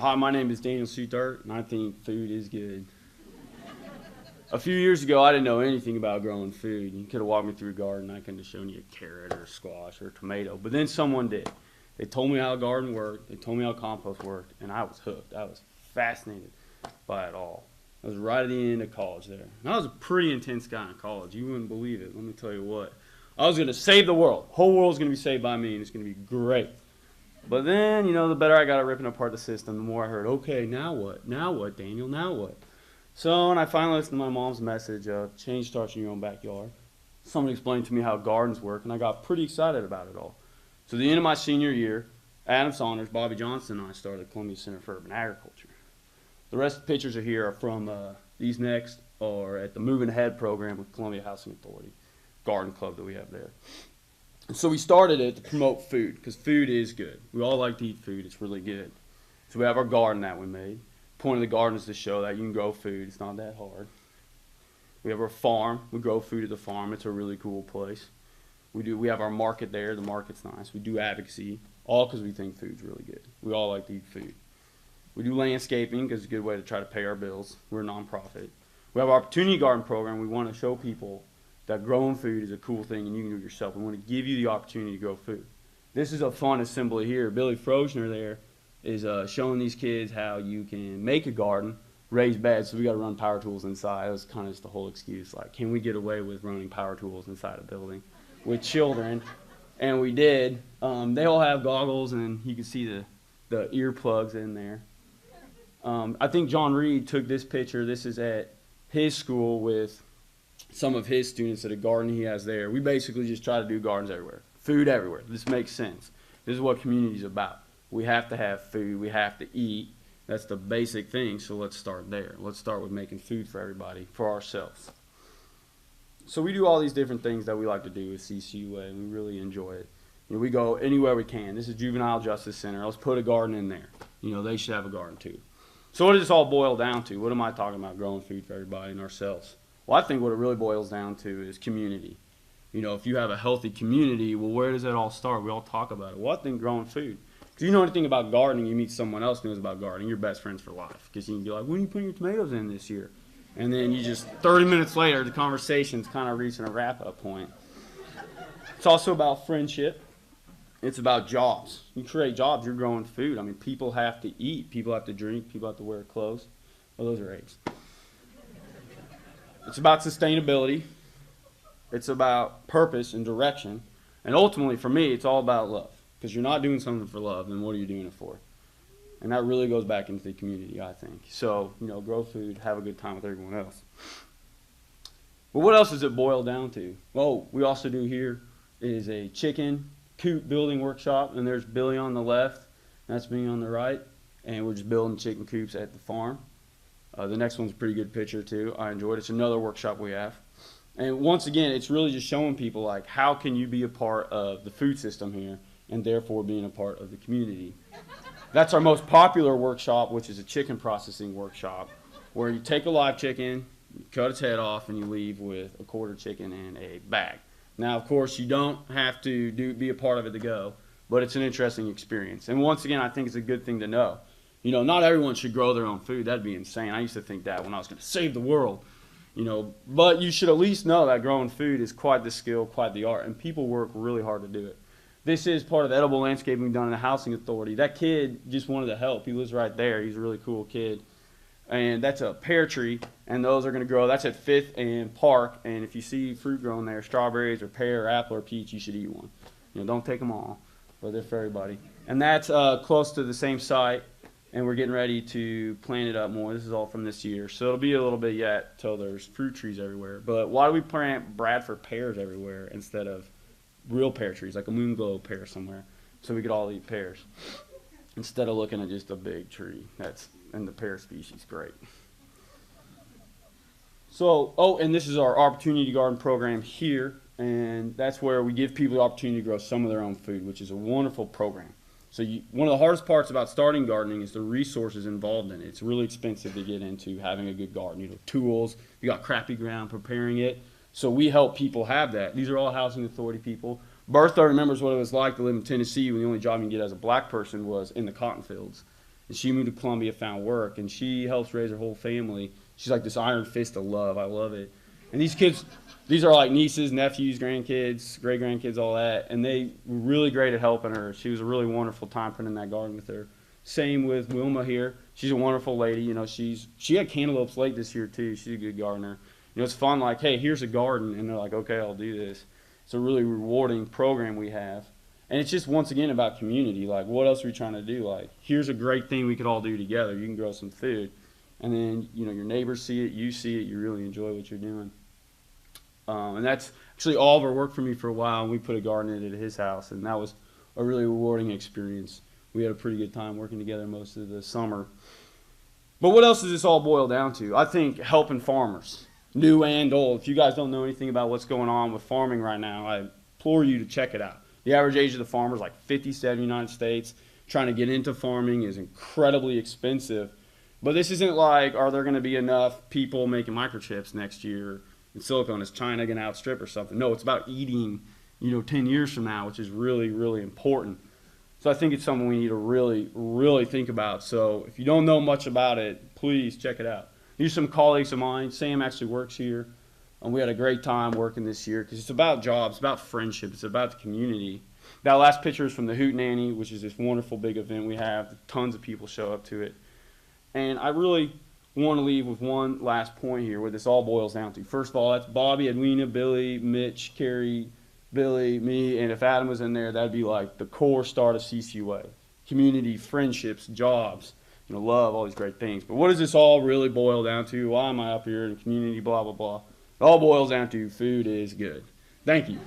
Hi, my name is Daniel Soetaert, and I think food is good. A few years ago, I didn't know anything about growing food. You could have walked me through a garden. I couldn't have shown you a carrot or a squash or a tomato. But then someone did. They told me how a garden worked. They told me how compost worked, and I was hooked. I was fascinated by it all. I was right at the end of college there. And I was a pretty intense guy in college. You wouldn't believe it. Let me tell you what. I was going to save the world. The whole world's going to be saved by me, and it's going to be great. But then, the better I got at ripping apart the system, the more I heard, okay, now what? Now what, Daniel? Now what? So when I finally listened to my mom's message, change starts in your own backyard, somebody explained to me how gardens work, and I got pretty excited about it all. So at the end of my senior year, Adam Saunders, Bobby Johnson, and I started Columbia Center for Urban Agriculture. The rest of the pictures are here are from these next are at the Moving Ahead program with Columbia Housing Authority, garden club that we have there. And so we started it to promote food, because food is good. We all like to eat food. It's really good. So we have our garden that we made. The point of the garden is to show that you can grow food. It's not that hard. We have our farm. We grow food at the farm. It's a really cool place. We have our market there. The market's nice. We do advocacy, all because we think food's really good. We all like to eat food. We do landscaping because it's a good way to try to pay our bills. We're a nonprofit. We have our opportunity garden program. We want to show people that growing food is a cool thing and you can do it yourself. We want to give you the opportunity to grow food. This is a fun assembly here. Billy Frosner there is showing these kids how you can make a garden, raise beds. So we got to run power tools inside. It was kind of just the whole excuse, like, can we get away with running power tools inside a building with children? And we did. They all have goggles, and you can see the earplugs in there. I think John Reed took this picture. This is at his school with some of his students at a garden he has there. We basically just try to do gardens everywhere. Food everywhere. This makes sense. This is what community is about. We have to have food. We have to eat. That's the basic thing, so let's start there. Let's start with making food for everybody, for ourselves. So we do all these different things that we like to do with CCUA, and we really enjoy it. We go anywhere we can. This is Juvenile Justice Center. Let's put a garden in there. They should have a garden too. So what does this all boil down to? What am I talking about, growing food for everybody and ourselves? Well, I think what it really boils down to is community. If you have a healthy community, well, where does it all start? We all talk about it. Well, I think growing food. If you know anything about gardening, you meet someone else who knows about gardening, you're best friends for life. Because you can be like, when are you putting your tomatoes in this year? And then you just, 30 minutes later, the conversation's kind of reaching a wrap-up point. It's also about friendship. It's about jobs. You create jobs, you're growing food. People have to eat. People have to drink. People have to wear clothes. Oh, those are eggs. It's about sustainability. It's about purpose and direction. And ultimately, for me, it's all about love. Because you're not doing something for love, then what are you doing it for? And that really goes back into the community, I think. So, grow food, have a good time with everyone else. But what else does it boil down to? Well, we also do here is a chicken coop building workshop. And there's Billy on the left. That's me on the right. And we're just building chicken coops at the farm. The next one's a pretty good picture too. I enjoyed it. It's another workshop we have. And once again, it's really just showing people like how can you be a part of the food system here and therefore being a part of the community. That's our most popular workshop, which is a chicken processing workshop, where you take a live chicken, you cut its head off, and you leave with a quarter chicken in a bag. Now, of course, you don't have to be a part of it to go, but it's an interesting experience. And once again, I think it's a good thing to know. Not everyone should grow their own food. That'd be insane. I used to think that when I was going to save the world. But you should at least know that growing food is quite the skill, quite the art, and people work really hard to do it. This is part of the edible landscaping done in the Housing Authority. That kid just wanted to help. He lives right there. He's a really cool kid. And that's a pear tree, and those are going to grow. That's at 5th and Park, and if you see fruit growing there, strawberries or pear or apple or peach, you should eat one. Don't take them all, but they're for everybody. And that's close to the same site. And we're getting ready to plant it up more. This is all from this year. So it'll be a little bit yet till there's fruit trees everywhere. But why do we plant Bradford pears everywhere instead of real pear trees, like a moonglow pear somewhere, so we could all eat pears, instead of looking at just a big tree that's in the pear species? Great. So, and this is our Opportunity Garden program here. And that's where we give people the opportunity to grow some of their own food, which is a wonderful program. So one of the hardest parts about starting gardening is the resources involved in it. It's really expensive to get into having a good garden. Tools, you got crappy ground, preparing it. So we help people have that. These are all Housing Authority people. Bertha remembers what it was like to live in Tennessee when the only job you can get as a black person was in the cotton fields. and she moved to Columbia, found work, and she helps raise her whole family. She's like this iron fist of love. I love it. And these kids, these are like nieces, nephews, grandkids, great grandkids, all that, and they were really great at helping her. She was a really wonderful time putting in that garden with her. Same with Wilma here. She's a wonderful lady. You know, she had cantaloupes late this year too. She's a good gardener. You know, it's fun. Like, hey, here's a garden, and they're like, okay, I'll do this. It's a really rewarding program we have, and it's just once again about community. Like, what else are we trying to do? Like, here's a great thing we could all do together. You can grow some food, and then you know your neighbors see it, you see it, you really enjoy what you're doing. And that's actually Oliver worked for me for a while, and we put a garden in at his house, and that was a really rewarding experience. We had a pretty good time working together most of the summer. But what else does this all boil down to? I think helping farmers, new and old. If you guys don't know anything about what's going on with farming right now, I implore you to check it out. The average age of the farmer is like 57 in the United States. Trying to get into farming is incredibly expensive. But this isn't like, are there going to be enough people making microchips next year in silicon? Is China going to outstrip or something? No, it's about eating, 10 years from now, which is really, really important. So I think it's something we need to really, really think about. So if you don't know much about it, please check it out. Here's some colleagues of mine. Sam actually works here, and we had a great time working this year because it's about jobs, it's about friendship, it's about the community. That last picture is from the Hoot Nanny, which is this wonderful big event we have. Tons of people show up to it. And I really want to leave with one last point here where this all boils down to. First of all, that's Bobby, Edwina, Billy, Mitch, Carrie, Billy, me, and if Adam was in there, that'd be like the core start of CCUA. Community, friendships, jobs, love, all these great things. But what does this all really boil down to? Why am I up here in community, blah, blah, blah? It all boils down to food is good. Thank you.